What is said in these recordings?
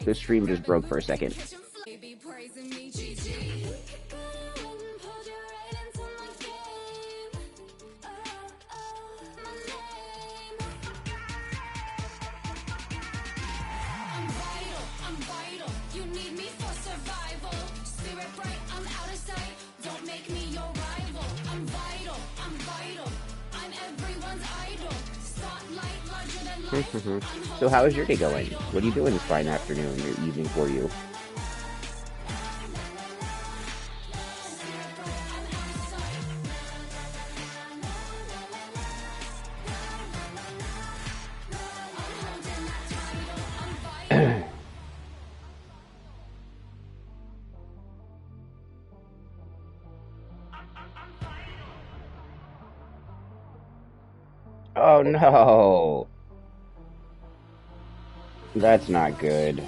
The stream just broke for a second. So how is your day going? What are you doing this fine afternoon or evening for you? Oh no! That's not good.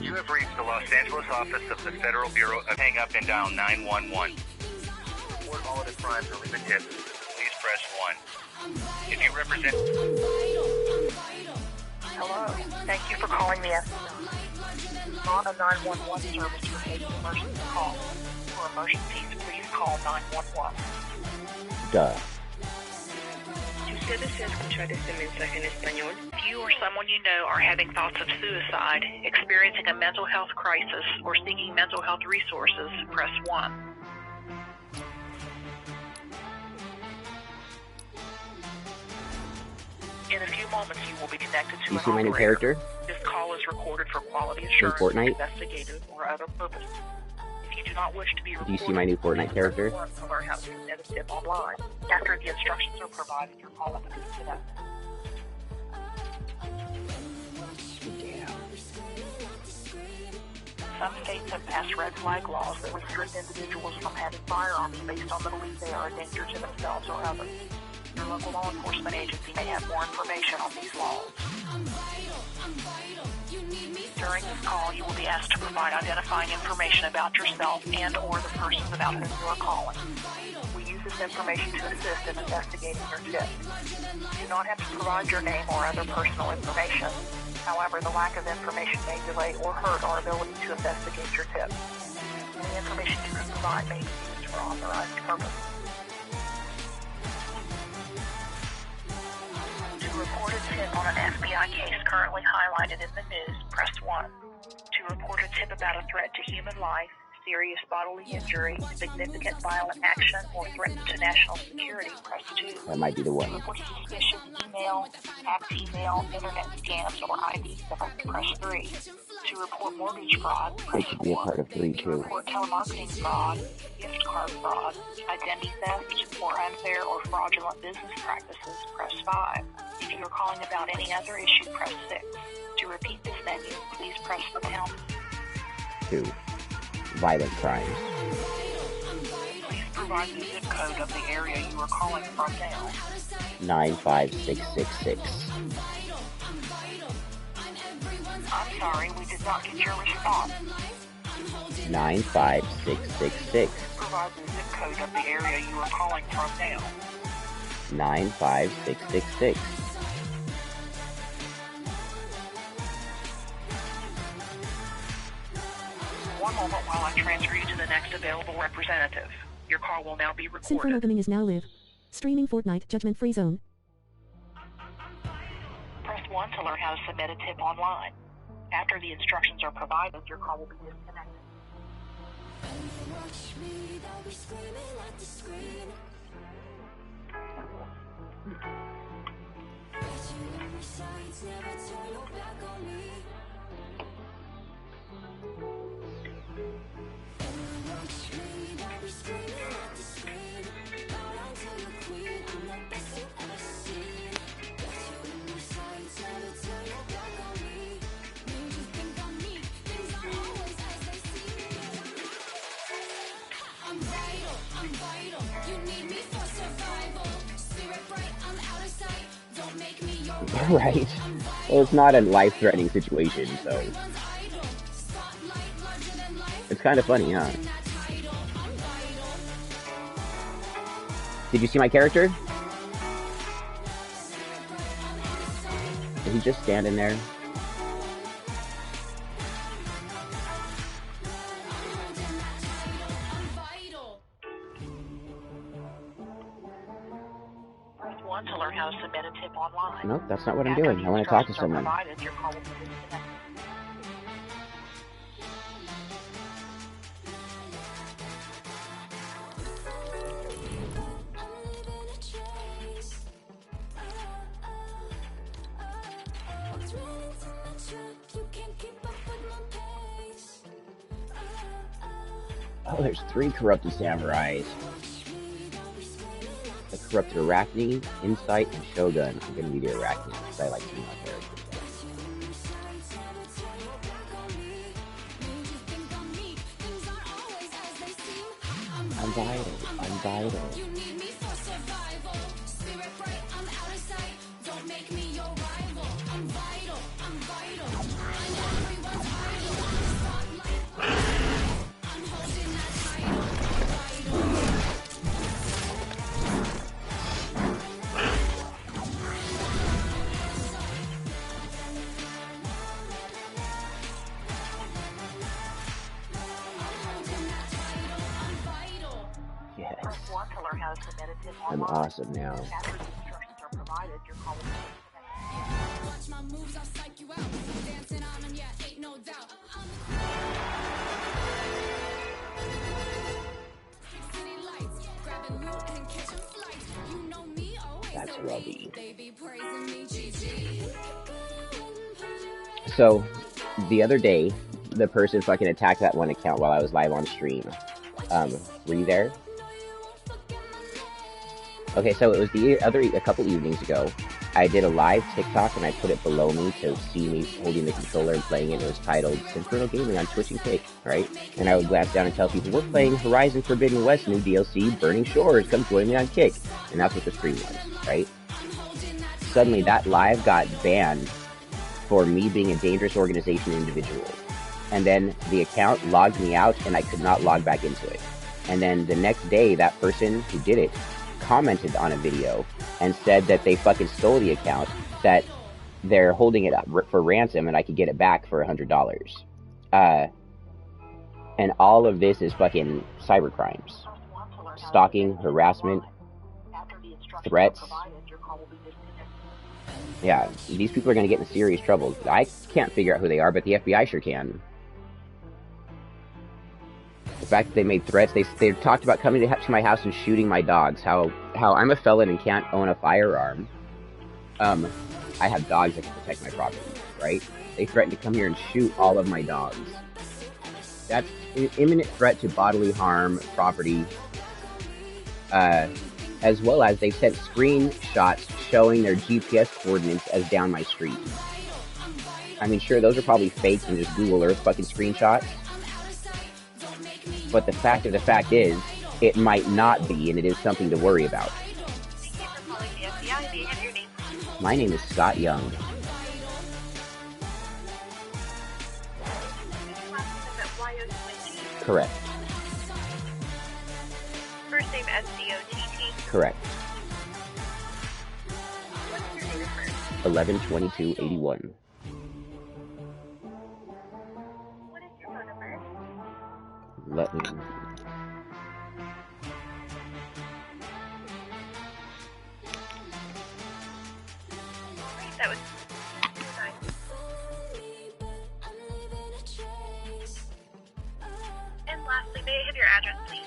You have reached the Los Angeles office of the Federal Bureau of Hang Up and Dial 911. Report all other crimes or leave a tip. Please press 1. If you represent... Hello. Thank you for calling me. Not a 911 service for taking emergency calls. For emergencies, please call 911. Duh. Usted desea escuchar este mensaje en español. If you or someone you know are having thoughts of suicide, experiencing a mental health crisis, or seeking mental health resources, press 1. In a few moments, you will be connected to You an see my new operator. character? This call is recorded for quality assurance, Fortnite? investigative, or other purposes. If you do not wish to be recorded, Do you see my new Fortnite character? to learn how to submit a tip online. After the instructions are provided, your call will be disconnected. Some states have passed red flag laws that restrict individuals from having firearms based on the belief they are a danger to themselves or others. Your local law enforcement agency may have more information on these laws. During this call, you will be asked to provide identifying information about yourself and or the persons about whom you are calling. We use this information to assist in investigating your tip. You do not have to provide your name or other personal information. However, the lack of information may delay or hurt our ability to investigate your tip. Any information you can provide may be used for authorized purposes. To report a tip on an FBI case currently highlighted in the news, press 1. To report a tip about a threat to human life, serious bodily injury, significant violent action, or threat to national security, press 2. That might be the one. To report suspicious email, hacked email, internet scams, or ID theft, press 3. To report mortgage fraud, It press should be a 4. part of 3 To too. report telemarketing fraud, gift card fraud, identity theft, or unfair or fraudulent business practices, press 5. If you are calling about any other issue, press 6. To repeat this menu, please press the pound. 2. Violent crimes. Please provide the zip code of the area you are calling from now. 95666. I'm sorry, we did not get your response. 95666. Provide the zip code of the area you are calling from now. 95666. One moment while I transfer you to the next available representative. Your call will now be recorded. Synchron opening is now live. Streaming Fortnite judgment-free zone. Press 1 to learn how to submit a tip online. After the instructions are provided, your call will be disconnected. Right. Well, it's not a life-threatening situation, so it's kind of funny, huh? Did you see my character? Is he just standing there? Press 1 to learn how to submit a tip online. Nope, that's not what I'm doing. I want to talk to someone. Provided, your call will be disconnected. Oh, there's 3 corrupted samurais. The corrupted Arachne, Insight, and Shogun. I'm gonna be the Arachne because I like female characters. I'm vital. I'm vital. I'm awesome now. After the instructions are provided, your call will be disconnected. Watch my moves, I'll psych you out. Dancing on them, yeah, ain't no doubt. City lights, grabbing loot and catching flights. You know me, always. That's Robbie. They be praising me, GG. So, the other day, the person fucking attacked that one account while I was live on stream. Were you there? Okay, so it was a couple evenings ago. I did a live TikTok and I put it below me to see me holding the controller and playing it. It was titled Synchronal Gaming on Twitch and Kick, right? And I would glance down and tell people, we're playing Horizon Forbidden West new DLC, Burning Shores, come join me on Kick. And that's what the stream was, right? Suddenly that live got banned for me being a dangerous organization individual. And then the account logged me out and I could not log back into it. And then the next day, that person who did it commented on a video and said that they fucking stole the account, that they're holding it up for ransom and I could get it back for $100. And all of this is fucking cybercrimes. Stalking, harassment, threats. Yeah, these people are going to get in serious trouble. I can't figure out who they are, but the FBI sure can. The fact that they made threats, they talked about coming to my house and shooting my dogs. How I'm a felon and can't own a firearm. I have dogs that can protect my property, right? They threatened to come here and shoot all of my dogs. That's an imminent threat to bodily harm, property, as well as they sent screenshots showing their GPS coordinates as down my street. I mean, sure, those are probably fakes and just Google Earth fucking screenshots. But the fact of the fact is, it might not be, and it is something to worry about. My name is Scott Young. Correct. First name S-C-O-T-T? Correct. What's your date of birth? 11/22/81. What is your phone number? Let me... Wait, that was... Nice. And lastly, may I have your address, please?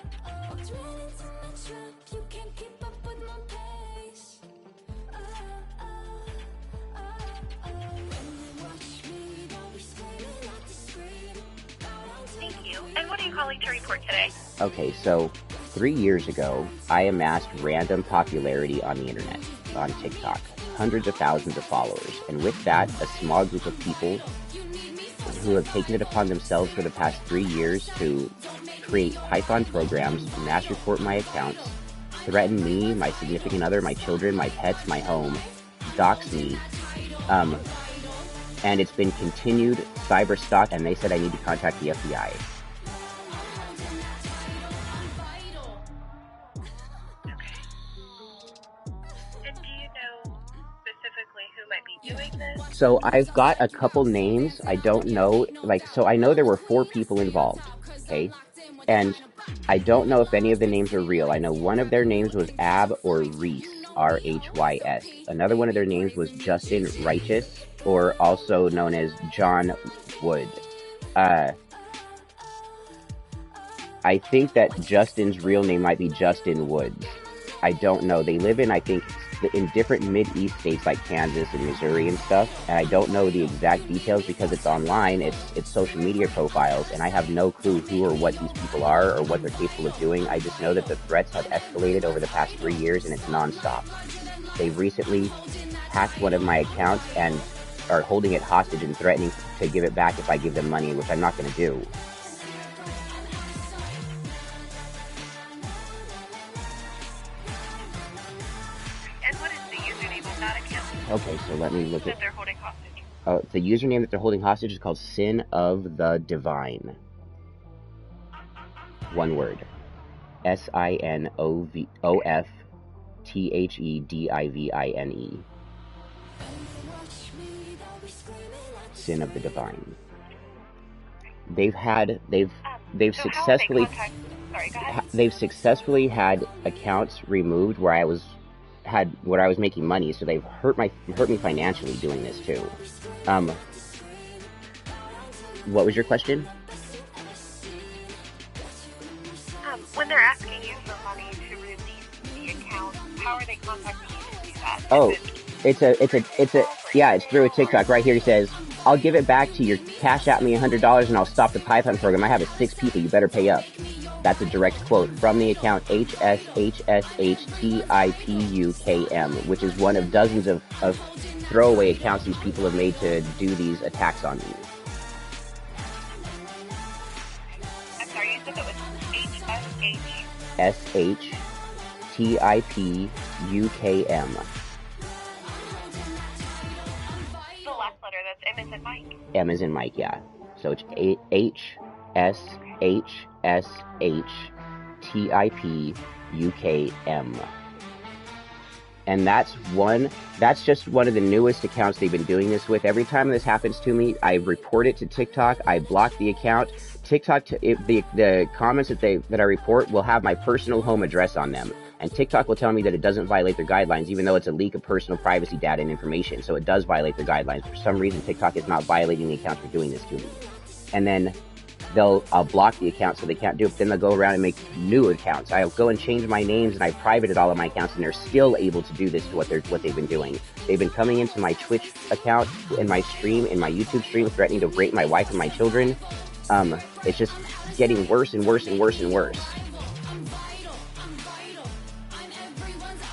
Thank you. And what are you calling to report today? Okay, so 3 years ago, I amassed random popularity on the internet, on TikTok. Hundreds of thousands of followers. And with that, a small group of people who have taken it upon themselves for the past 3 years to create Python programs, mass report my accounts, threaten me, my significant other, my children, my pets, my home, dox me, and it's been continued cyber stalk, and they said I need to contact the FBI. So I've got a couple names. I don't know, so I know there were 4 people involved, okay? And I don't know if any of the names are real. I know one of their names was Ab or Reese, R-H-Y-S. Another one of their names was Justin Righteous, or also known as John Wood. I think that Justin's real name might be Justin Woods. I don't know. They live in, I think, in different Mid-East states like Kansas and Missouri and stuff, and I don't know the exact details because it's online, it's social media profiles, and I have no clue who or what these people are or what they're capable of doing. I just know that the threats have escalated over the past 3 years, and it's nonstop. They recently hacked one of my accounts and are holding it hostage and threatening to give it back if I give them money, which I'm not going to do. Okay, so let me look at... They're holding hostage. Oh, the username that they're holding hostage is called Sin of the Divine. One word. SINOFTHEDIVINE. Sin of the Divine. They've successfully had accounts removed where I was making money, so they've hurt me financially doing this too. What was your question? When they're asking you for money to release the account, how are they contacting you to do that? Oh, it's through a TikTok. Right here it says, I'll give it back to you. Cash out me $100 and I'll stop the Python program. I have 6 people. You better pay up. That's a direct quote from the account HSHSHTIPUKM, which is one of dozens of throwaway accounts these people have made to do these attacks on me. I'm sorry, you said that was SHTIPUKM. The last letter, that's M as in Mike. M as in Mike, yeah. So it's HSHSHTIPUKM. And that's just one of the newest accounts they've been doing this with. Every time this happens to me, I report it to TikTok. I block the account. TikTok, the comments that I report will have my personal home address on them. And TikTok will tell me that it doesn't violate their guidelines, even though it's a leak of personal privacy data and information. So it does violate their guidelines. For some reason, TikTok is not violating the accounts for doing this to me. And then I'll block the account so they can't do it. Then they'll go around and make new accounts. I'll go and change my names, and I privated all of my accounts, and they're still able to do this to what they've been doing. They've been coming into my Twitch account, in my YouTube stream, threatening to rape my wife and my children. It's just getting worse and worse and worse and worse.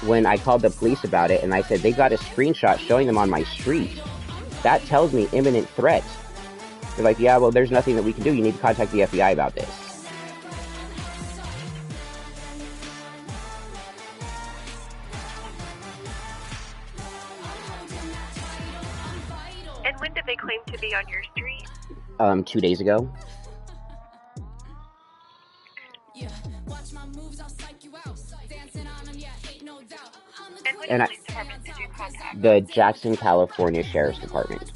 When I called the police about it, and I said they got a screenshot showing them on my street, that tells me imminent threat. They're like, yeah, well, there's nothing that we can do. You need to contact the FBI about this. And when did they claim to be on your street? 2 days ago. And which police department did you contact? The Jackson, California Sheriff's Department.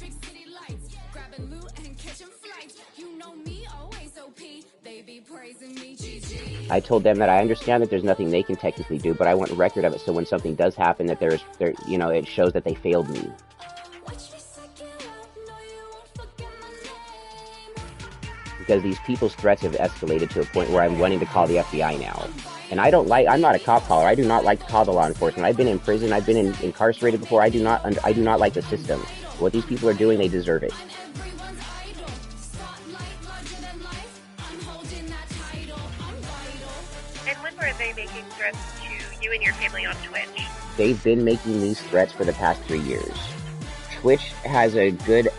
I told them that I understand that there's nothing they can technically do, but I want a record of it so when something does happen that it shows that they failed me. Because these people's threats have escalated to a point where I'm wanting to call the FBI now. And I'm not a cop caller. I do not like to call the law enforcement. I've been in prison. I've been incarcerated before. I do not like the system. What these people are doing, they deserve it. And when were they making threats to you and your family on Twitch? They've been making these threats for the past 3 years. Twitch has a good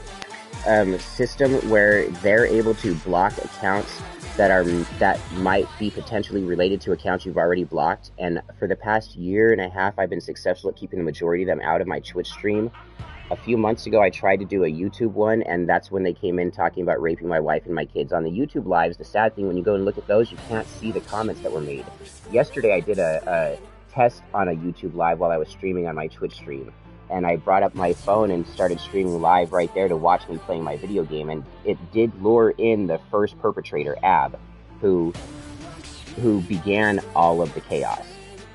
system where they're able to block accounts that might be potentially related to accounts you've already blocked. And for the past 1.5 years, I've been successful at keeping the majority of them out of my Twitch stream. a few months ago, I tried to do a YouTube one, and that's when they came in talking about raping my wife and my kids. On the YouTube lives, the sad thing, when you go and look at those, you can't see the comments that were made. Yesterday, I did a test on a YouTube live while I was streaming on my Twitch stream, and I brought up my phone and started streaming live right there to watch me playing my video game, and it did lure in the first perpetrator, Ab, who began all of the chaos.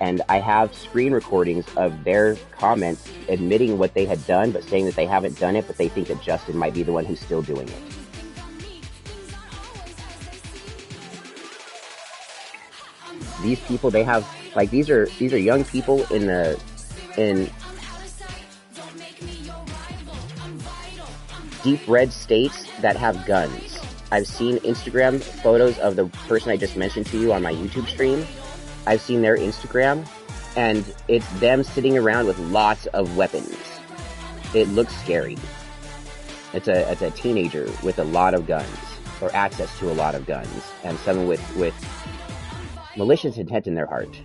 And I have screen recordings of their comments admitting what they had done, but saying that they haven't done it, but they think that Justin might be the one who's still doing it. These people, they have, like, these are young people in deep red states that have guns. I've seen Instagram photos of the person I just mentioned to you on my YouTube stream. I've seen their Instagram, and it's them sitting around with lots of weapons. It looks scary. It's a teenager with a lot of guns, or access to a lot of guns, and someone with malicious intent in their heart.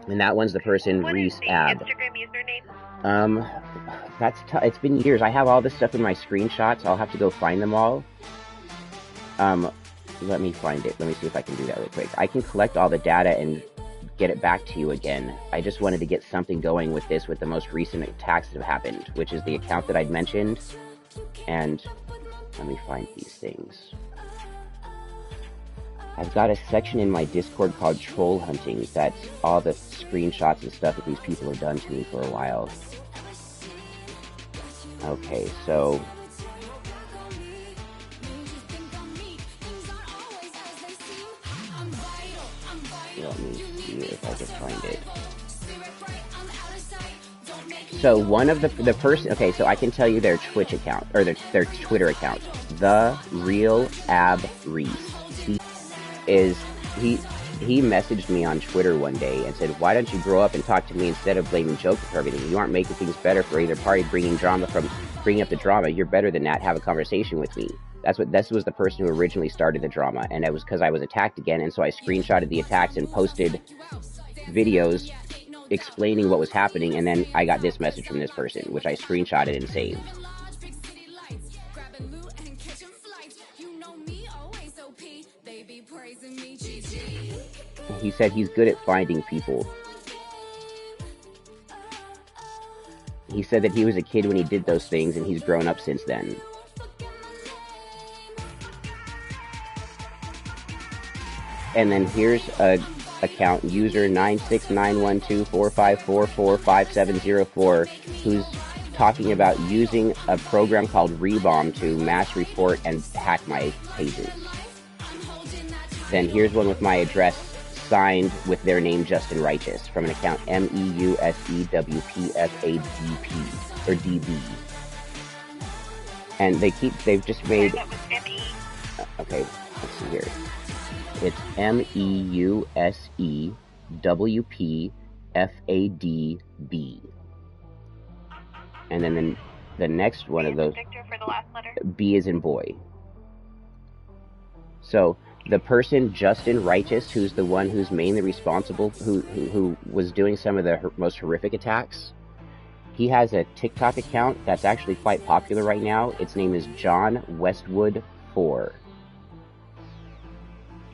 And that one's the person, Reese Ab. Instagram username? It's been years. I have all this stuff in my screenshots. I'll have to go find them all. Let me find it. Let me see if I can do that real quick. I can collect all the data and get it back to you again. I just wanted to get something going with this, with the most recent attacks that have happened, which is the account that I'd mentioned. And let me find these things. I've got a section in my Discord called Troll Hunting. That's all the screenshots and stuff that these people have done to me for a while. Okay, so... let me see if I can find it. So one of the person, okay, so I can tell you their Twitch account, or their Twitter account. The Real Ab Reese. He messaged me on Twitter one day and said, why don't you grow up and talk to me instead of blaming Joker for everything? You aren't making things better for either party, bringing up the drama. You're better than that. Have a conversation with me. This was the person who originally started the drama, and it was because I was attacked again, and so I screenshotted the attacks and posted videos explaining what was happening, and then I got this message from this person, which I screenshotted and saved. He said he's good at finding people. He said that he was a kid when he did those things, and he's grown up since then. And then here's a account, user 9691245445704, who's talking about using a program called Rebomb to mass report and hack my pages. Then here's one with my address signed with their name, Justin Righteous, from an account MEUSEWPFADP, or DB. And they've just made... Okay, let's see here. It's MEUSEWPFADB. And then the next one of those, For the last letter. B as in boy. So the person, Justin Righteous, who's the one who's mainly responsible, who was doing some of the most horrific attacks, he has a TikTok account that's actually quite popular right now. Its name is John Westwood 4.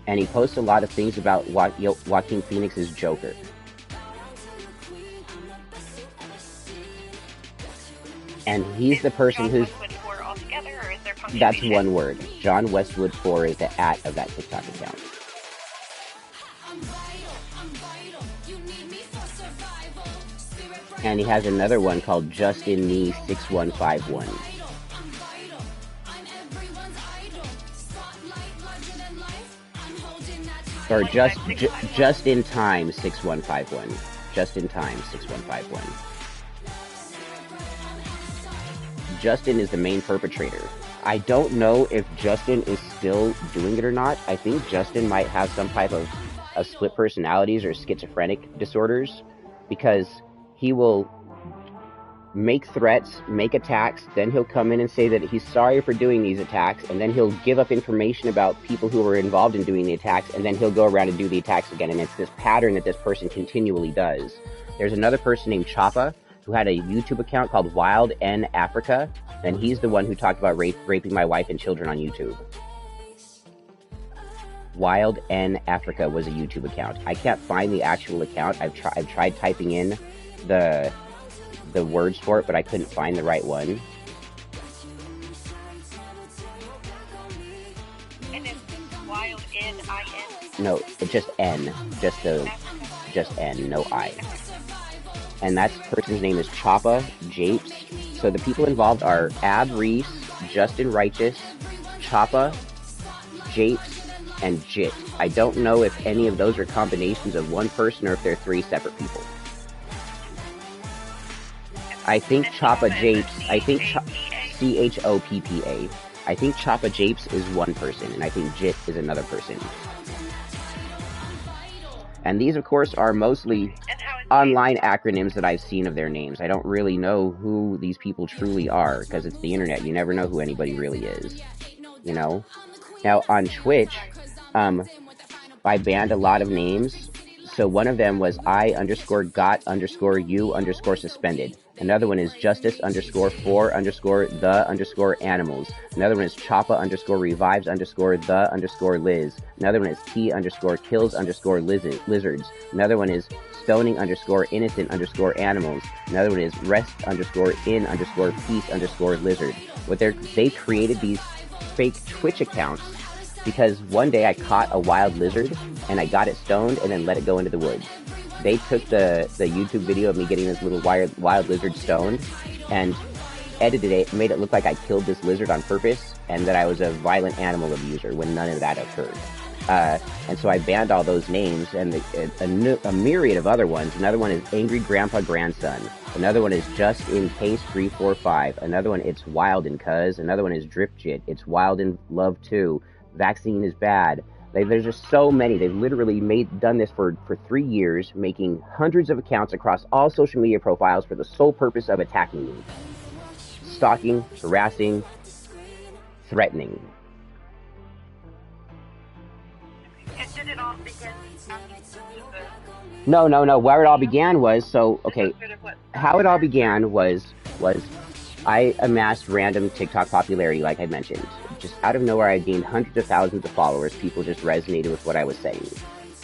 And he posts a lot of things about Joaquin Phoenix's Joker. And he's the person who's... That's one word. John Westwood 4 is the @ of that TikTok account. And he has another one called Justin Me 6151. Or just in time 6151. Just in time 6151. Justin is the main perpetrator. I don't know if Justin is still doing it or not. I think Justin might have some type of split personalities or schizophrenic disorders, because he will make threats, make attacks, then he'll come in and say that he's sorry for doing these attacks, and then he'll give up information about people who were involved in doing the attacks, and then he'll go around and do the attacks again, and it's this pattern that this person continually does. There's another person named Choppa, who had a YouTube account called Wild N Africa, and he's the one who talked about raping my wife and children on YouTube. Wild N Africa was a YouTube account. I can't find the actual account. I've tried typing in the words for it, but I couldn't find the right one. And it's Wild N-I-N? No, it's just N. Just N, no I. And that person's name is Choppa Japes. So the people involved are Ab Reese, Justin Righteous, Choppa, Japes, and Jit. I don't know if any of those are combinations of one person or if they're three separate people. I think Choppa Japes, C-H-O-P-P-A. I think Choppa Japes is one person, and I think Jit is another person. And these, of course, are mostly online acronyms that I've seen of their names. I don't really know who these people truly are, because it's the internet. You never know who anybody really is, you know? Now, on Twitch, I banned a lot of names. So one of them was I_got_you_suspended. Another one is justice_for_the_animals. Another one is Choppa_revives_the_Liz. Another one is T_kills_lizards. Another one is stoning_innocent_animals. Another one is rest_in_peace_lizard. They created these fake Twitch accounts because one day I caught a wild lizard and I got it stoned and then let it go into the woods. They took the YouTube video of me getting this little wild lizard stoned and edited it, made it look like I killed this lizard on purpose and that I was a violent animal abuser when none of that occurred. And so I banned all those names and a myriad of other ones. Another one is Angry Grandpa Grandson. Another one is Just in Case 345. Another one, it's Wild and Cuz. Another one is Driftjit. It's Wild in Love 2. Vaccine is bad. There's just so many. They've literally done this for 3 years, making hundreds of accounts across all social media profiles for the sole purpose of attacking me. Stalking, harassing, threatening. And did it all begin No. Where it all began was, how it all began was I amassed random TikTok popularity, like I mentioned. Just out of nowhere, I gained hundreds of thousands of followers. People just resonated with what I was saying.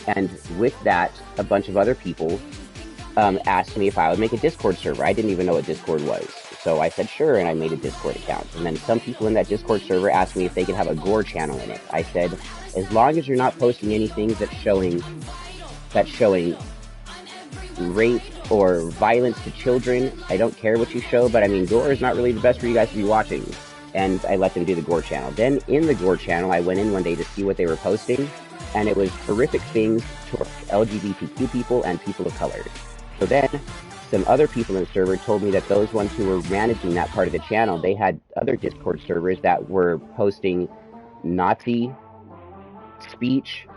And with that, a bunch of other people asked me if I would make a Discord server. I didn't even know what Discord was. So I said sure, and I made a Discord account. And then some people in that Discord server asked me if they could have a gore channel in it. I said, as long as you're not posting anything that's showing rape or violence to children, I don't care what you show, but I mean, gore is not really the best for you guys to be watching. And I let them do the gore channel. Then in the gore channel, I went in one day to see what they were posting, and it was horrific things towards LGBTQ people and people of color. So then some other people in the server told me that those ones who were managing that part of the channel, they had other Discord servers that were posting Nazi speech,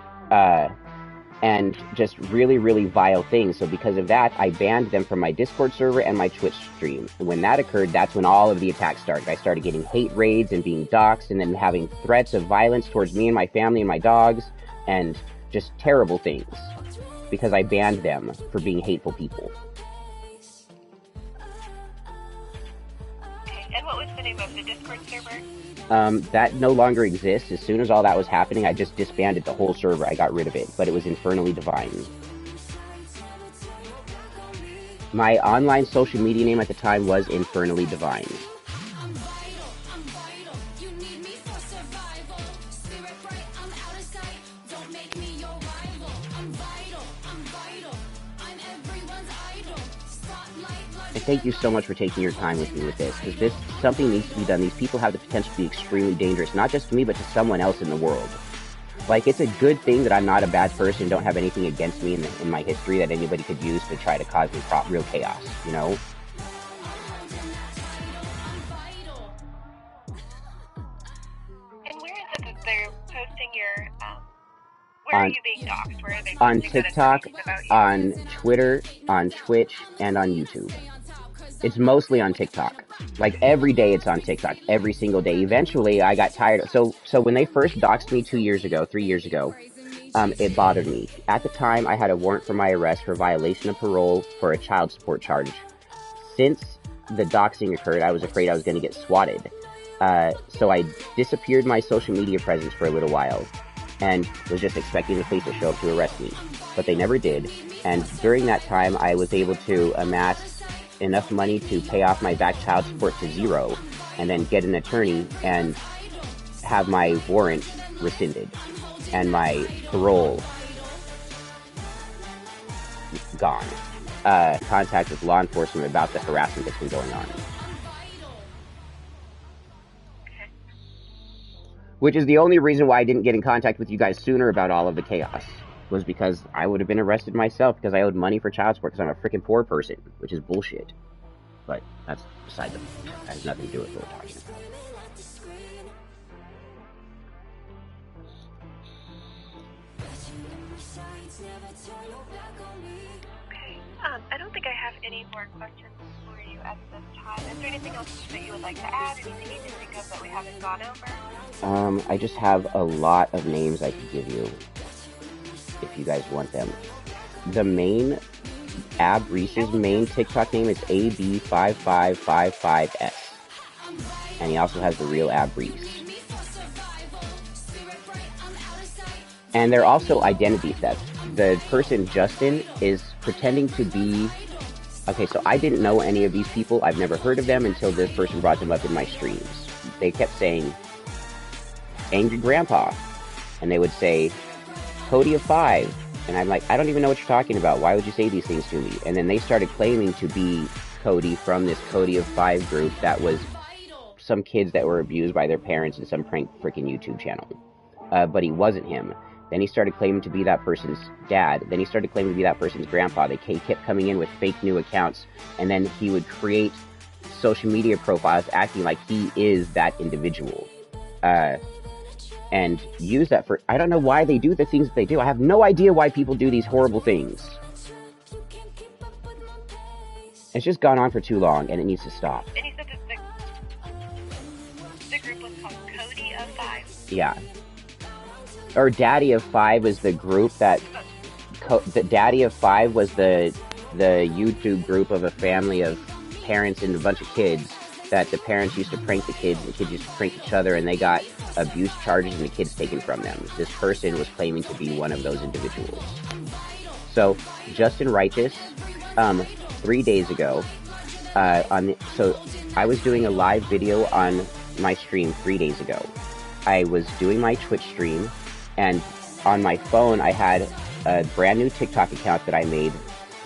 and just really, really vile things. So because of that, I banned them from my Discord server and my Twitch stream. And when that occurred, that's when all of the attacks started. I started getting hate raids and being doxxed and then having threats of violence towards me and my family and my dogs and just terrible things because I banned them for being hateful people. Okay, and what was the name of the Discord server? That no longer exists. As soon as all that was happening, I just disbanded the whole server. I got rid of it, but it was Infernally Divine. My online social media name at the time was Infernally Divine. And thank you so much for taking your time with me with this, because something needs to be done. These people have the potential to be extremely dangerous, not just to me, but to someone else in the world. Like, it's a good thing that I'm not a bad person, don't have anything against me in my history that anybody could use to try to cause me real chaos, you know? And where is it that they're posting your, where are you being doxxed? Where are they on posting TikTok, that information about you? on Twitter, on Twitch, and on YouTube. It's mostly on TikTok. Like, every day it's on TikTok. Every single day. Eventually, I got tired. So when they first doxed me 3 years ago, it bothered me. At the time, I had a warrant for my arrest for violation of parole for a child support charge. since the doxing occurred, I was afraid I was going to get swatted. So I disappeared my social media presence for a little while and was just expecting the police to show up to arrest me. But they never did. And during that time, I was able to amass enough money to pay off my back child support to zero and then get an attorney and have my warrant rescinded and my parole gone. Contact with law enforcement about the harassment that's been going on. Which is the only reason why I didn't get in contact with you guys sooner about all of the chaos. Was because I would have been arrested myself because I owed money for child support because I'm a freaking poor person, which is bullshit. But that's beside the point. That has nothing to do with what we're talking about. Okay. I don't think I have any more questions for you at this time. Is there anything else that you would like to add? Anything you can think of that we haven't gone over? I just have a lot of names I could give you if you guys want them. The main Ab Reese's main TikTok name is AB5555S. And he also has the real Ab Reese. And they're also identity theft. The person, Justin, is pretending to be... Okay, so I didn't know any of these people. I've never heard of them until this person brought them up in my streams. They kept saying, Angry Grandpa. And they would say, Cody of 5. And I'm like, I don't even know what you're talking about. Why would you say these things to me? And then they started claiming to be Cody from this Cody of 5 group that was some kids that were abused by their parents in some prank freaking YouTube channel. But he wasn't him. Then he started claiming to be that person's dad. Then he started claiming to be that person's grandpa. They kept coming in with fake new accounts. And then he would create social media profiles acting like he is that individual. And use that for... I don't know why they do the things that they do. I have no idea why people do these horrible things. It's just gone on for too long, and it needs to stop. And you said that the group was called Cody of 5? Yeah. Or Daddy of 5 was the group that... the Daddy of 5 was the YouTube group of a family of parents and a bunch of kids that the parents used to prank the kids, and the kids used to prank each other, and they got abuse charges and the kids taken from them. This person was claiming to be one of those individuals. So, Justin Righteous, 3 days ago, so I was doing a live video on my stream 3 days ago. I was doing my Twitch stream, and on my phone I had a brand new TikTok account that I made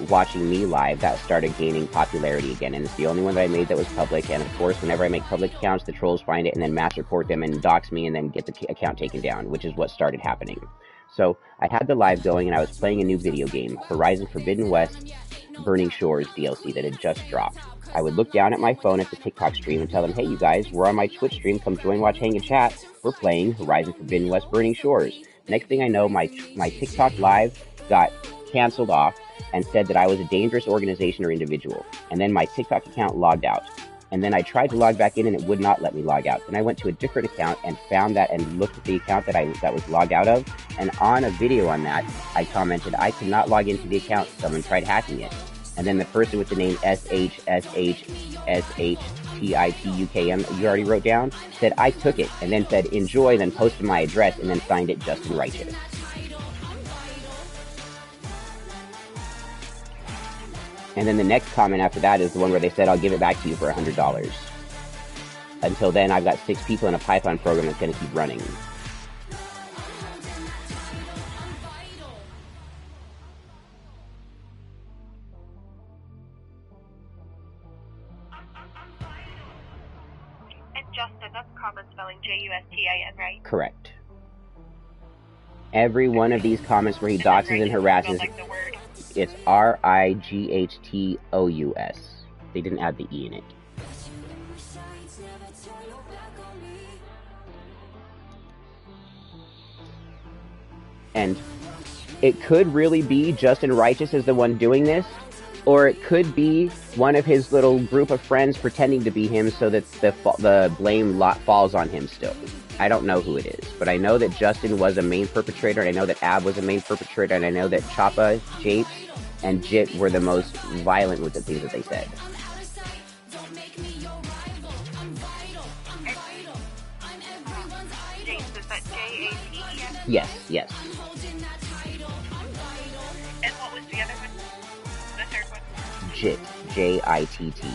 watching me live that started gaining popularity again, and it's the only one that I made that was public. And of course, whenever I make public accounts, the trolls find it and then mass report them and dox me and then get the account taken down, which is what started happening. So I had the live going and I was playing a new video game, Horizon Forbidden West Burning Shores DLC that had just dropped. I would look down at my phone at the TikTok stream and tell them, hey you guys, we're on my Twitch stream, come join, watch, hang, and chat. We're playing Horizon Forbidden West Burning Shores. Next thing I know, my TikTok live got canceled off and said that I was a dangerous organization or individual. And then my TikTok account logged out. And then I tried to log back in and it would not let me log out. Then I went to a different account and found that and looked at the account that was logged out of. And on a video on that, I commented, I cannot log into the account. Someone tried hacking it. And then the person with the name SHSHSHTITUKM you already wrote down said, I took it. And then said, enjoy, then posted my address and then signed it Justin Righteous. And then the next comment after that is the one where they said, I'll give it back to you for $100. Until then, I've got 6 people in a Python program that's going to keep running. And Justin, that's common spelling, Justin, right? Correct. Every one of these comments where he doxes and harasses... Like the word. It's Rightous. They didn't add the E in it. And it could really be Justin Righteous is the one doing this, or it could be one of his little group of friends pretending to be him so that the blame falls on him still. I don't know who it is, but I know that Justin was a main perpetrator, and I know that Ab was a main perpetrator, and I know that Choppa, Japes, and Jit were the most violent with the things that they said. that J-A-T-E-S? Yes, yes. And what was the other one? The third one? JIT. J-I-T-T.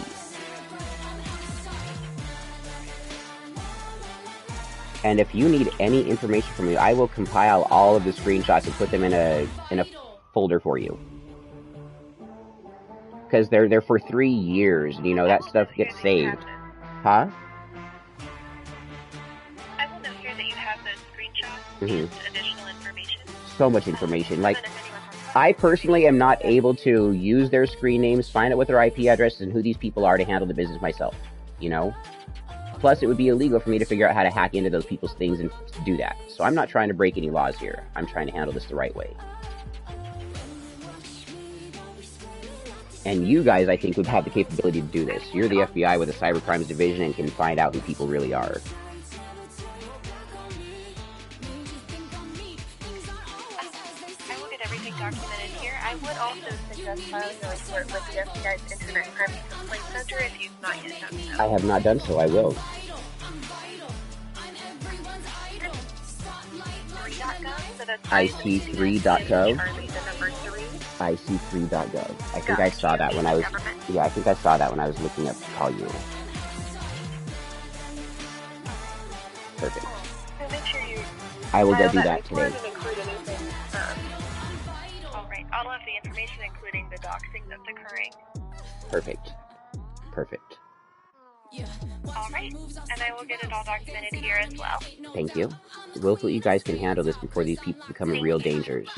And if you need any information from me, I will compile all of the screenshots and put them in a folder for you. Because they're for 3 years, and you know that stuff gets saved. Huh? I will note here that you have those screenshots and additional information. So much information. Like, I personally am not able to use their screen names, find out what their IP addresses and who these people are to handle the business myself, you know? Plus, it would be illegal for me to figure out how to hack into those people's things and do that. So I'm not trying to break any laws here. I'm trying to handle this the right way. And you guys, I think, would have the capability to do this. You're the FBI with a cybercrimes division and can find out who people really are. I will get everything documented here. I would also suggest filing a report with the FBI's Internet Crime Complaint Center if you've not yet done so. I have not done so. I will. IC3.gov. IC3.gov. I think I saw that when I was. Yeah, I think I saw that when I was looking up to call you. Perfect. So make sure you. I will go do that today. Alright, all of the information, including the doxing that's occurring. Perfect. Perfect. Alright, and I will get it all documented here as well. Thank you. Hopefully you guys can handle this before these people become real dangers.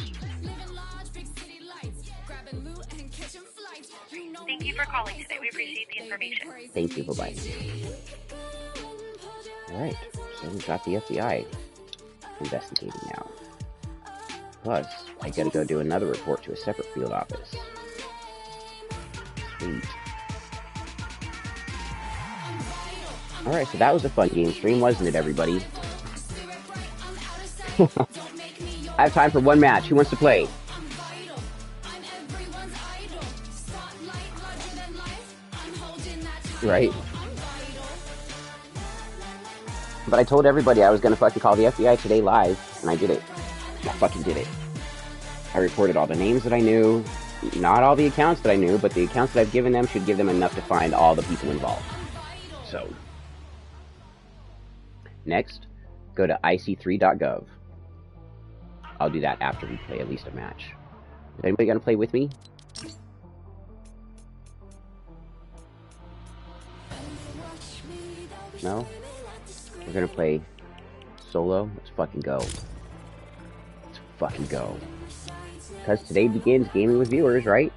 Thank you for calling today. We appreciate the information. Thank you. Bye-bye. Alright, so we've got the FBI investigating now. Plus, I gotta go do another report to a separate field office. Sweet. Alright, so that was a fun game stream, wasn't it, everybody? I have time for one match. Who wants to play? Right? But I told everybody I was gonna fucking call the FBI today live, and I did it. I fucking did it. I reported all the names that I knew, not all the accounts that I knew, but the accounts that I've given them should give them enough to find all the people involved. So, next, go to IC3.gov. I'll do that after we play at least a match. Is anybody gonna play with me? No? We're gonna play solo? Let's fucking go. Let's fucking go. Because today begins gaming with viewers, right?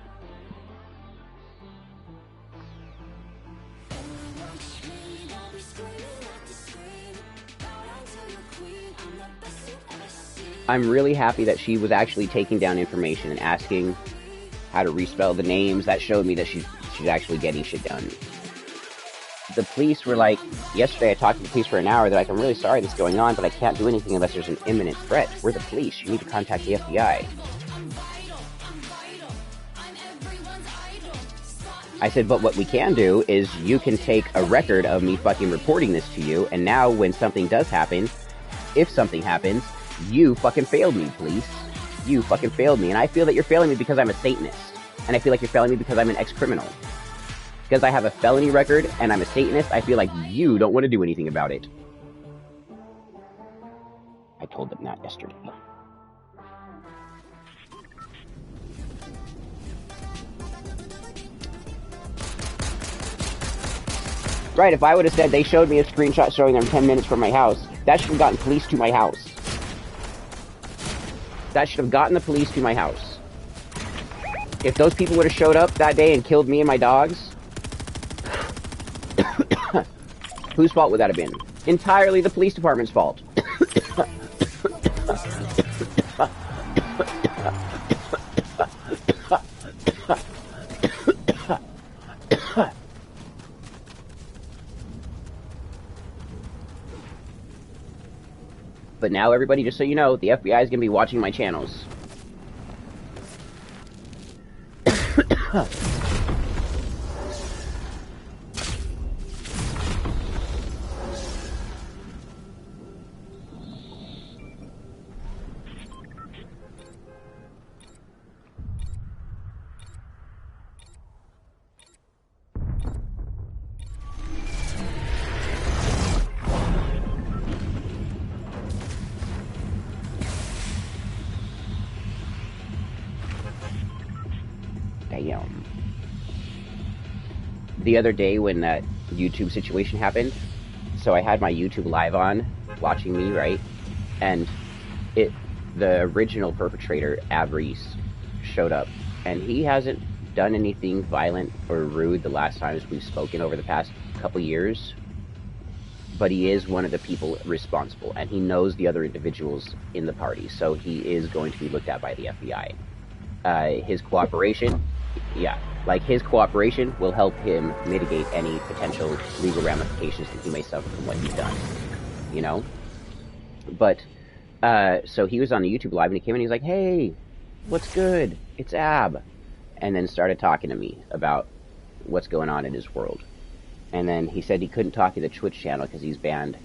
I'm really happy that she was actually taking down information and asking how to respell the names. That showed me that she's actually getting shit done. The police were like, yesterday I talked to the police for an hour. They're like, I'm really sorry this is going on, but I can't do anything unless there's an imminent threat. We're the police. You need to contact the FBI. I said, but what we can do is you can take a record of me fucking reporting this to you, and now when something does happen, if something happens, you fucking failed me, police. You fucking failed me. And I feel that you're failing me because I'm a Satanist. And I feel like you're failing me because I'm an ex-criminal. Because I have a felony record and I'm a Satanist, I feel like you don't want to do anything about it. I told them that yesterday. Right, if I would have said they showed me a screenshot showing them 10 minutes from my house, that should have gotten police to my house. That should have gotten the police to my house. If those people would have showed up that day and killed me and my dogs, whose fault would that have been? Entirely the police department's fault. But now, everybody, just so you know, the FBI is going to be watching my channels. account. The other day when that YouTube situation happened, so I had my YouTube live on, watching me, right? And the original perpetrator, Avreese, showed up. And he hasn't done anything violent or rude the last times we've spoken over the past couple years. But he is one of the people responsible, and he knows the other individuals in the party, so he is going to be looked at by the FBI. His cooperation, his cooperation will help him mitigate any potential legal ramifications that he may suffer from what he's done, you know? But, so he was on the YouTube live, and he came in, and he's like, hey, what's good? It's Ab. And then started talking to me about what's going on in his world. And then he said he couldn't talk to the Twitch channel because he's banned.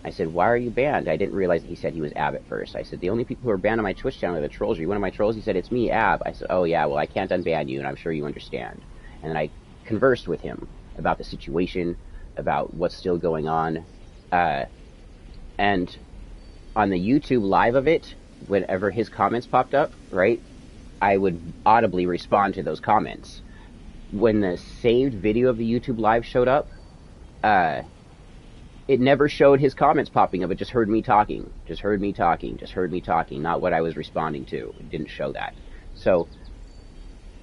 I said, why are you banned? I didn't realize that he said he was Ab at first. I said, the only people who are banned on my Twitch channel are the trolls. Are you one of my trolls? He said, it's me, Ab. I said, oh yeah, well I can't unban you, and I'm sure you understand. And then I conversed with him about the situation, about what's still going on. And on the YouTube live of it, whenever his comments popped up, right, I would audibly respond to those comments. When the saved video of the YouTube live showed up, it never showed his comments popping up. It just heard me talking. Just heard me talking. Just heard me talking. Not what I was responding to. It didn't show that. So,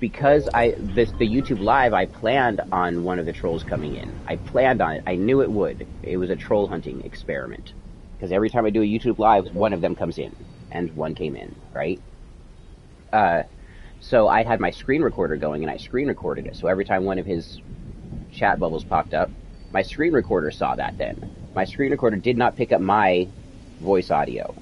because the YouTube live, I planned on one of the trolls coming in. I planned on it. I knew it would. It was a troll hunting experiment. Because every time I do a YouTube live, one of them comes in. And one came in, right? So I had my screen recorder going, and I screen recorded it. So every time one of his chat bubbles popped up, my screen recorder saw that then. My screen recorder did not pick up my voice audio,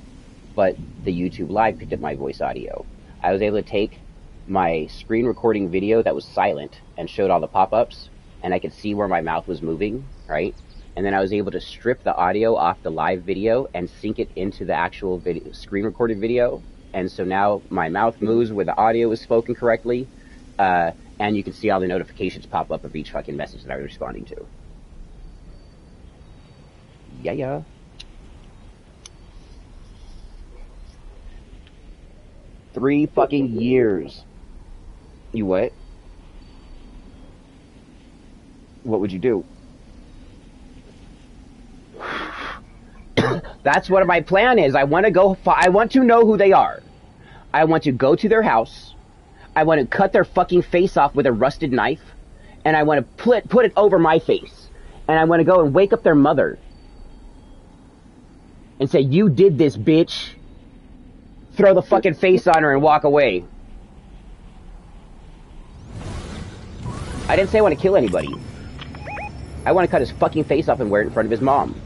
but the YouTube live picked up my voice audio. I was able to take my screen recording video that was silent and showed all the pop-ups, and I could see where my mouth was moving, right? And then I was able to strip the audio off the live video and sync it into the actual screen recorded video. And so now my mouth moves where the audio is spoken correctly, and you can see all the notifications pop up of each fucking message that I was responding to. Yeah. 3 fucking years. You what? What would you do? That's what my plan is. I want to know who they are. I want to go to their house. I want to cut their fucking face off with a rusted knife. And I want to put it over my face. And I want to go and wake up their mother. And say, you did this, bitch. Throw the fucking face on her and walk away. I didn't say I want to kill anybody. I want to cut his fucking face off and wear it in front of his mom.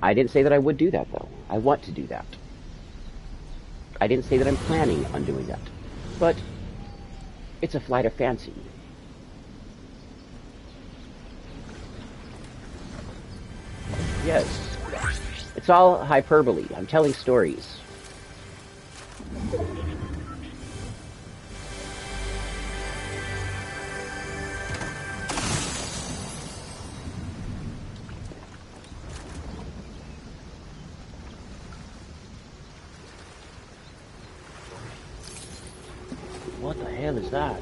I didn't say that I would do that, though. I want to do that. I didn't say that I'm planning on doing that. But it's a flight of fancy. Yes. It's all hyperbole. I'm telling stories. What the hell is that?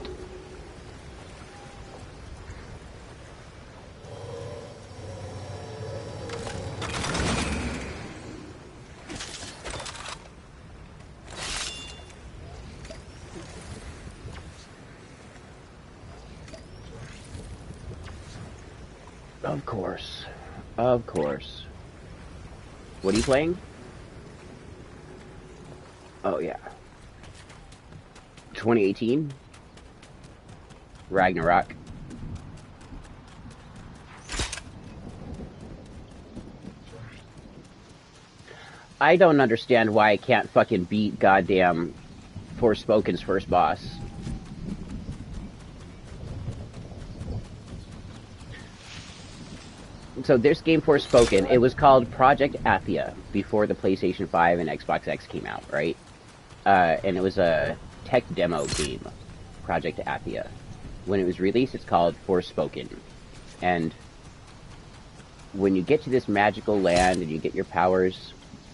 Of course. Of course. What are you playing? Oh, yeah. 2018? Ragnarok. I don't understand why I can't fucking beat goddamn Forspoken's first boss. So this game, Forspoken, it was called Project Athia before the PlayStation 5 and Xbox X came out, right? And it was a tech demo game, Project Athia. When it was released, it's called Forspoken. And when you get to this magical land and you get your powers,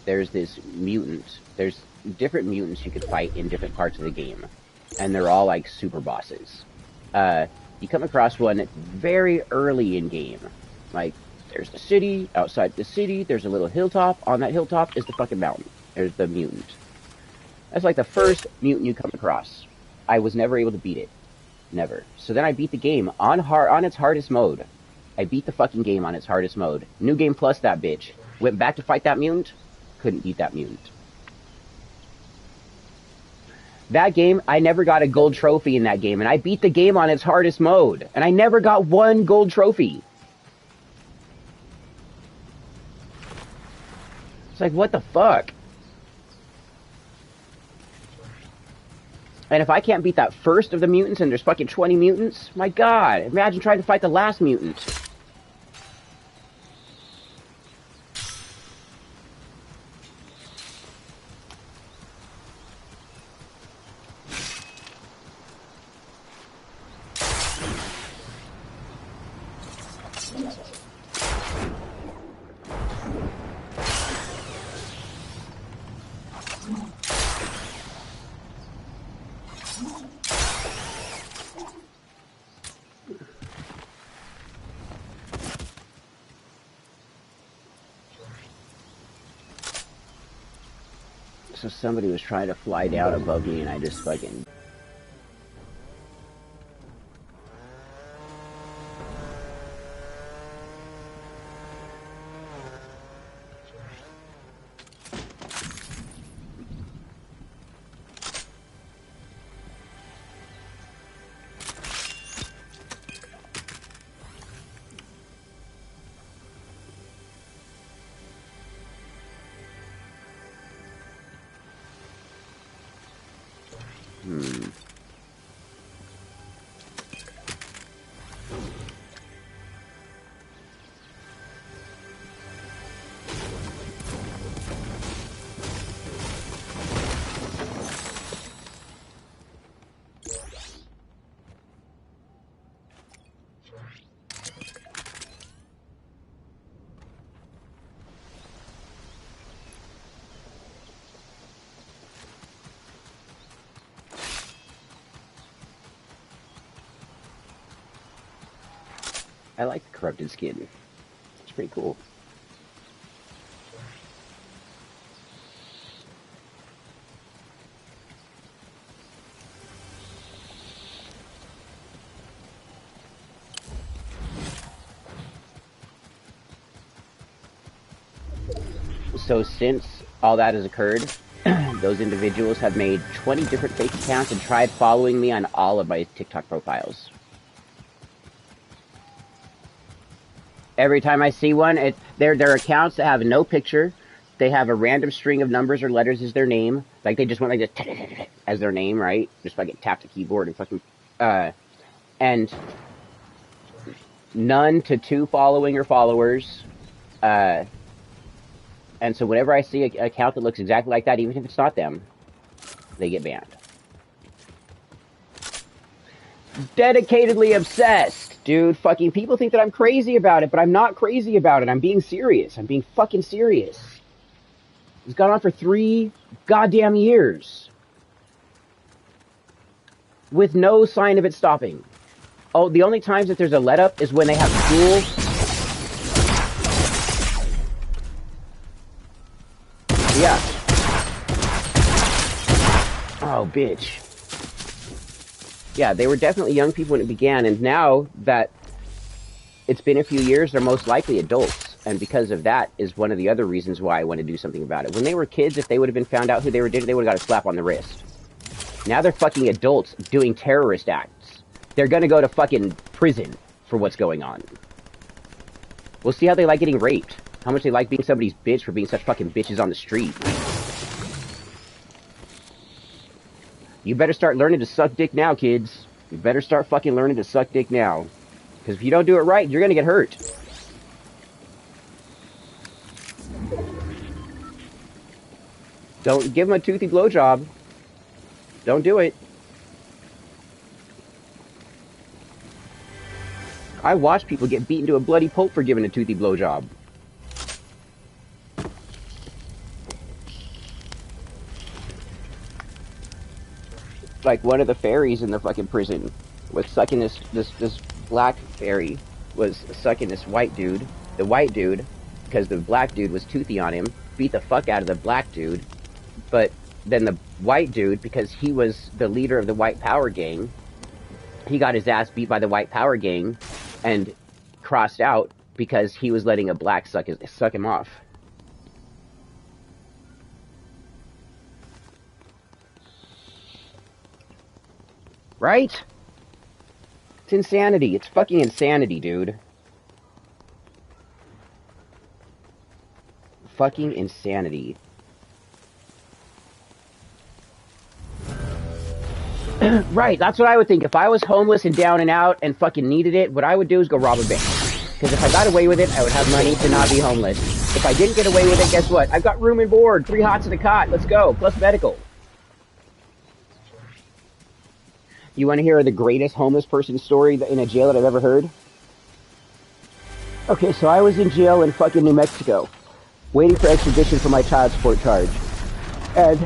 there's this mutant. There's different mutants you could fight in different parts of the game, and they're all like super bosses. You come across one very early in game. Like, there's the city, outside the city, there's a little hilltop, on that hilltop is the fucking mountain. There's the mutant. That's like the first mutant you come across. I was never able to beat it. Never. So then I beat the game on its hardest mode. I beat the fucking game on its hardest mode. New game plus that bitch. Went back to fight that mutant, couldn't beat that mutant. That game, I never got a gold trophy in that game, and I beat the game on its hardest mode, and I never got one gold trophy. It's like, what the fuck? And if I can't beat that first of the mutants and there's fucking 20 mutants, my god, imagine trying to fight the last mutant. So somebody was trying to fly down above me and I just fucking... I like the corrupted skin. It's pretty cool. So since all that has occurred, those individuals have made 20 different fake accounts and tried following me on all of my TikTok profiles. Every time I see one, they're accounts that have no picture. They have a random string of numbers or letters as their name. Like, they just went like this as their name, right? Just fucking tap the keyboard and fucking... and none to 2 following or followers. And so whenever I see an account that looks exactly like that, even if it's not them, they get banned. Dedicatedly obsessed. Dude, fucking people think that I'm crazy about it, but I'm not crazy about it. I'm being serious. I'm being fucking serious. It's gone on for 3 goddamn years. With no sign of it stopping. Oh, the only times that there's a let up is when they have school. Yeah. Oh, bitch. Yeah, they were definitely young people when it began, and now that it's been a few years, they're most likely adults. And because of that is one of the other reasons why I want to do something about it. When they were kids, if they would have been found out who they were doing, they would have got a slap on the wrist. Now they're fucking adults doing terrorist acts. They're gonna go to fucking prison for what's going on. We'll see how they like getting raped. How much they like being somebody's bitch for being such fucking bitches on the street. You better start learning to suck dick now, kids. You better start fucking learning to suck dick now. Because if you don't do it right, you're gonna get hurt. Don't give them a toothy blowjob. Don't do it. I watch people get beaten to a bloody pulp for giving a toothy blowjob. like one of the fairies in the fucking prison was sucking this black fairy was sucking this white dude. The white dude, because the black dude was toothy on him, beat the fuck out of the black dude. But then the white dude, because he was the leader of the white power gang, he got his ass beat by the white power gang and crossed out because he was letting a black suck him off. Right? It's insanity. It's fucking insanity, dude. Fucking insanity. Right, that's what I would think. If I was homeless and down and out and fucking needed it, what I would do is go rob a bank. Because if I got away with it, I would have money to not be homeless. If I didn't get away with it, guess what? I've got room and board, 3 hots and a cot, let's go, plus medical. You want to hear the greatest homeless person story in a jail that I've ever heard? Okay, so I was in jail in fucking New Mexico, waiting for extradition for my child support charge. And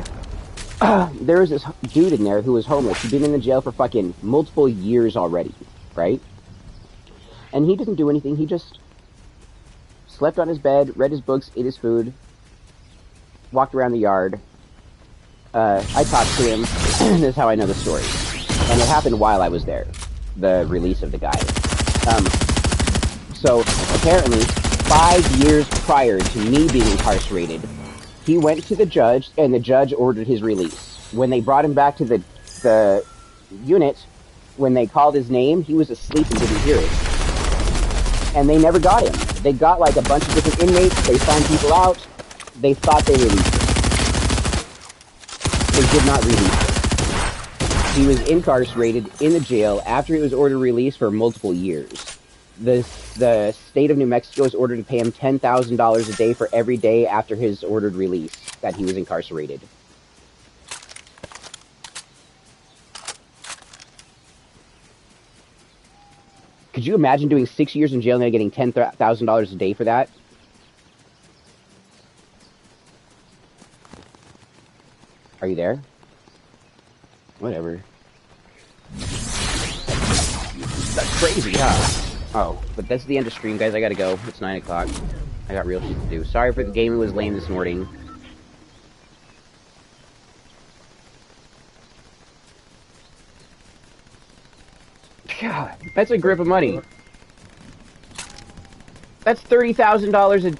there was this dude in there who was homeless. He'd been in the jail for fucking multiple years already, right? And he didn't do anything. He just slept on his bed, read his books, ate his food, walked around the yard. I talked to him. This is how I know the story. And it happened while I was there, the release of the guy. So apparently, 5 years prior to me being incarcerated, he went to the judge, and the judge ordered his release. When they brought him back to the unit, when they called his name, he was asleep and didn't hear it. And they never got him. They got like a bunch of different inmates, they signed people out, they thought they released him. They did not release him. He was incarcerated in the jail after he was ordered release for multiple years. The state of New Mexico is ordered to pay him $10,000 a day for every day after his ordered release that he was incarcerated. Could you imagine doing 6 years in jail and then getting $10,000 a day for that? Are you there? Whatever. That's crazy, huh? Oh, but that's the end of stream, guys. I gotta go. It's 9 o'clock. I got real shit to do. Sorry for the game. It was lame this morning. God, that's a grip of money. That's $30,000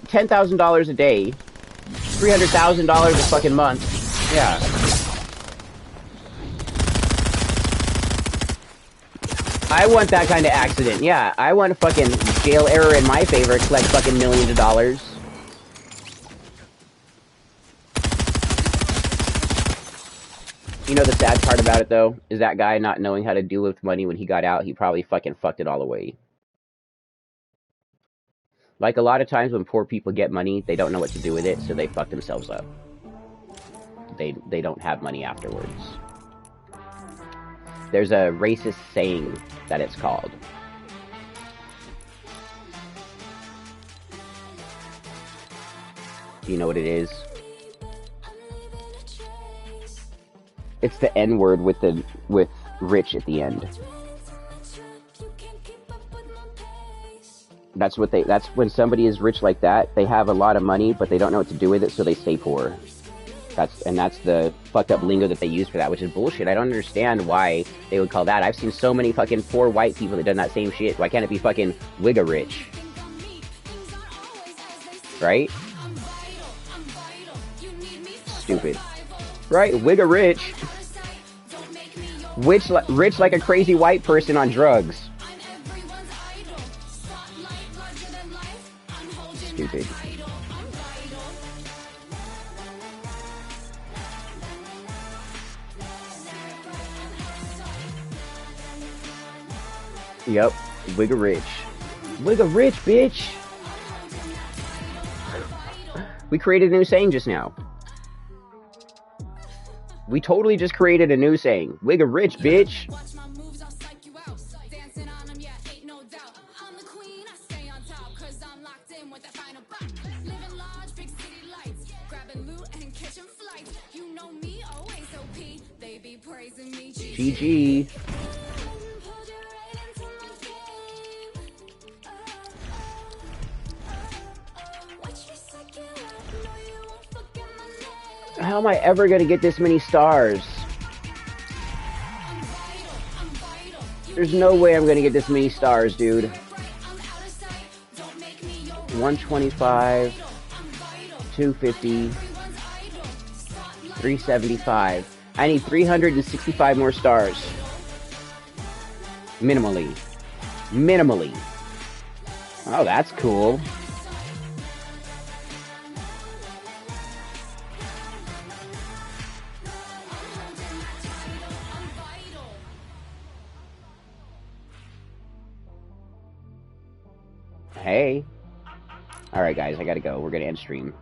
$10,000 a day. $300,000 a fucking month. Yeah. I want that kind of accident. Yeah, I want a fucking jail error in my favor, collect fucking millions of dollars. You know the sad part about it, though, is that guy not knowing how to deal with money when he got out, he probably fucking fucked it all away. Like a lot of times when poor people get money, they don't know what to do with it, so they fuck themselves up. They don't have money afterwards. There's a racist saying that it's called. Do you know what it is? It's the N-word with rich at the end. That's when somebody is rich like that, they have a lot of money, but they don't know what to do with it, so they stay poor. That's the fucked up lingo that they use for that, which is bullshit. I don't understand why they would call that. I've seen so many fucking poor white people that done that same shit. Why can't it be fucking wigga rich? Right? Stupid. Right, wigga rich. Rich like a crazy white person on drugs. Stupid. Yep, wigga rich. Wigga rich, bitch! We created a new saying just now. We totally just created a new saying. Wigga rich, bitch! Praising me. GG. How am I ever going to get this many stars? There's no way I'm going to get this many stars, dude. 125, 250, 375. I need 365 more stars. Minimally. Minimally. Oh, that's cool. Hey. Alright, guys, I gotta go. We're gonna end stream.